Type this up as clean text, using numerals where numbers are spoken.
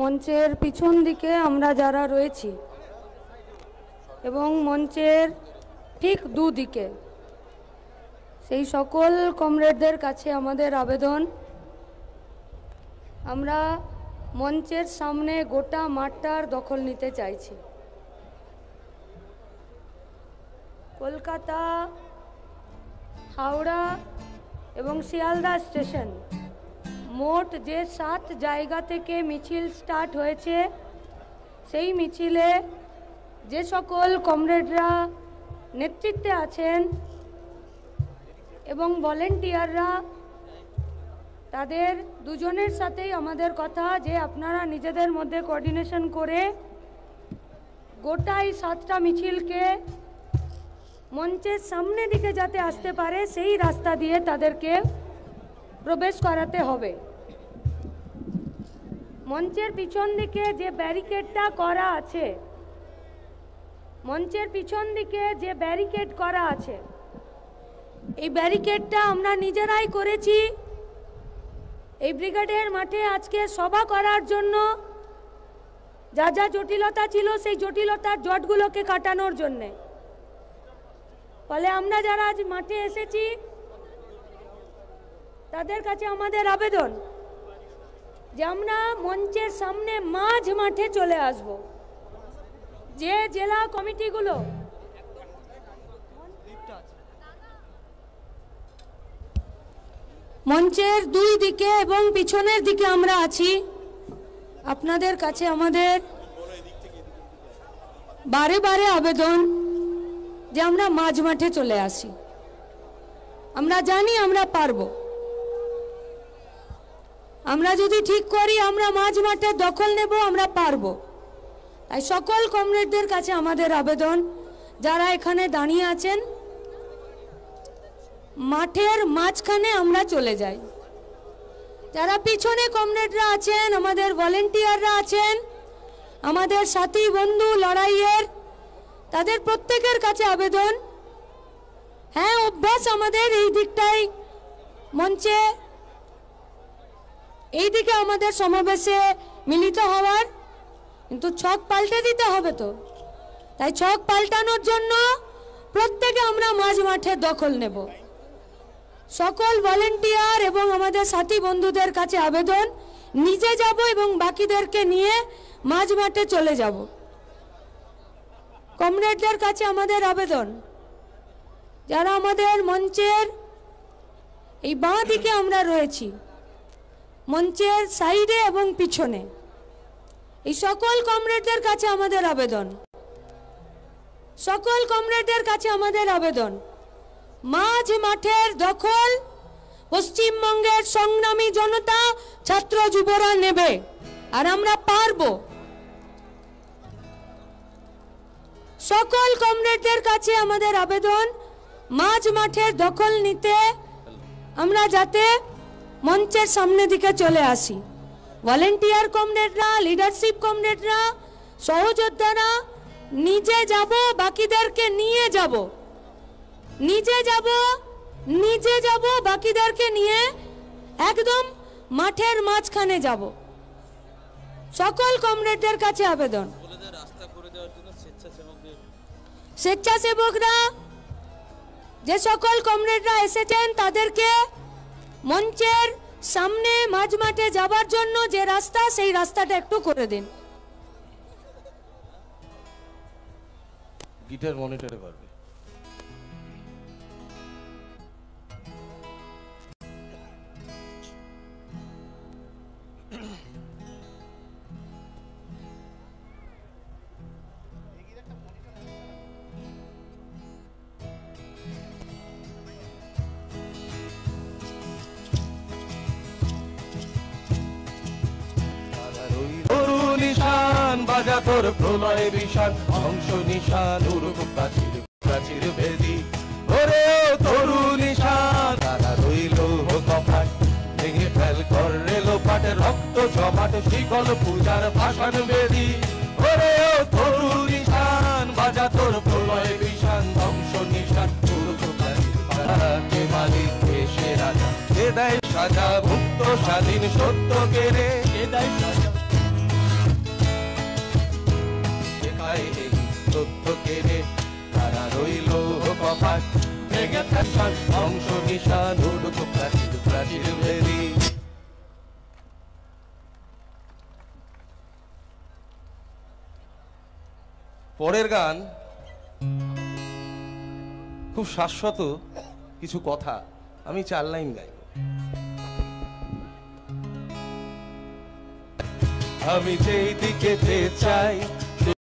মঞ্চের পিছন দিকে আমরা যারা রয়েছি এবং মঞ্চের ঠিক দুদিকে সেই সকল কমরেডদের কাছে আমাদের আবেদন, আমরা মঞ্চের সামনে গোটা মাঠটার দখল নিতে চাইছি। কলকাতা, হাওড়া এবং শিয়ালদা স্টেশন মোট যে 7 জায়গা থেকে মিছিল স্টার্ট হয়েছে, সেই মিছিলে যে সকল কমরেডরা নেতৃত্বে আছেন এবং ভলেন্টিয়াররা, তাদের দুজনের সাথেই আমাদের কথা যে আপনারা নিজেদের মধ্যে কোঅর্ডিনেশন করে গোটাই 7টা মিছিলকে মঞ্চের সামনে দিকে যাতে আসতে পারে সেই রাস্তা দিয়ে তাদেরকে প্রবেশ করাতে হবে। মঞ্চের পিছন দিকে যে ব্যারিকেডটা করা আছে, মঞ্চের পিছন দিকে যে ব্যারিকেড করা আছে, এই ব্যারিকেডটা আমরা নিজেরাই করেছি এই ব্রিগেডের মাঠে আজকে সভা করার জন্য। যা যা জটিলতা ছিল সেই জটিলতার জটগুলোকে কাটানোর জন্যে। ফলে আমরা যারা আজ মাঠে এসেছি তাদের কাছে আমাদের আবেদন যে আমরা মঞ্চের সামনে মাঝ মাঠে চলে আসব। যে জেলা কমিটিগুলো মঞ্চের দুই দিকে এবং পিছনের দিকে আমরা আছি, আপনাদের কাছে আমাদের বারে বারে আবেদন যে আমরা মাঝ মাঠে চলে আসি। আমরা জানি আমরা পারবো, আমরা যদি ঠিক করি আমরা মাঝ মাঠে দখল নেব, আমরা পারবো। তাই সকল কমরেডদের কাছে আমাদের আবেদন, যারা এখানে দাঁড়িয়ে আছেন মাঠের মাঝখানে আমরা চলে যাই। যারা পিছনে কমরেডরা আছেন, আমাদের ভলেন্টিয়াররা আছেন, আমাদের সাথী বন্ধু লড়াইয়ের, তাদের প্রত্যেকের কাছে আবেদন, হ্যাঁ অভ্যাস আমাদের এই দিকটাই মঞ্চে এই দিকে আমাদের সমাবেশে মিলিত হওয়ার, কিন্তু ছক পাল্টে দিতে হবে তো। তাই ছক পাল্টানোর জন্য প্রত্যেকে আমরা মাঝ মাঠে দখল নেব। সকল ভলেন্টিয়ার এবং আমাদের সাথী বন্ধুদের কাছে আবেদন, নিজে যাব এবং বাকিদেরকে নিয়ে মাঝ মাঠে চলে যাব। কমরেডদের কাছে আমাদের আবেদন, যারা আমাদের মঞ্চের এই বাঁ দিকে আমরা রয়েছি, মঞ্চের সাইডে এবং পিছনে, এই সকল কমরেডদের কাছে আমাদের আবেদন, সকল কমরেডদের কাছে আমাদের আবেদন, মাঝ মাঠের দখল পশ্চিমবঙ্গের সংগ্রামী জনতা, ছাত্র যুবরা নেবে, আর আমরা পারবো। সকল কমরেডদের কাছে আমাদের আবেদন, মাঝ মাঠের দখল নিতে আমরা যাতে মঞ্চের সামনে দিকে চলে আসি। ভলেন্টিয়ার কমরেডরা, লিডারশিপ কমরেডরা, সহযোদ্ধারা নিজে যাব, বাকিদেরকে নিয়ে যাব, নিজে যাব বাকিদেরকে নিয়ে একদম মাঠের মাঝখানে যাব। সকল কমরেডদের কাছে আবেদন, স্বেচ্ছাসেবকরা যে সকল কমরেডরা এসেছেন তাদেরকে মঞ্চের সামনে মাঝ মাঠে যাবার জন্য যে রাস্তা, সেই রাস্তাটা একটু করে দিন। গিটার মনিটরে করবে। বাজা তোর প্রলয় বিষাণ, ধ্বংস নিশান উড়ুক প্রাচীর প্রাচীর ভেদি। ওরে ও তরু নিশান, তারা রইল কপাট, ভেঙে ফেল কর রেল পাট, রক্ত জমাট শিকল পূজার ভাষণ বেদি। ওরে ও তরু নিশান, বাজা তোর প্রলয় বিষাণ, ধ্বংস নিশান উড়ুক প্রাচীর। কে মালিক, কে সে রাজা, কে দেয় সাজা, মুক্ত স্বাধীন সত্য কে রে, কে দেয় সাজা। পরের গান খুব শাশ্বত কিছু কথা, আমি 4 লাইন গাই। আমি যেই দিকে চাই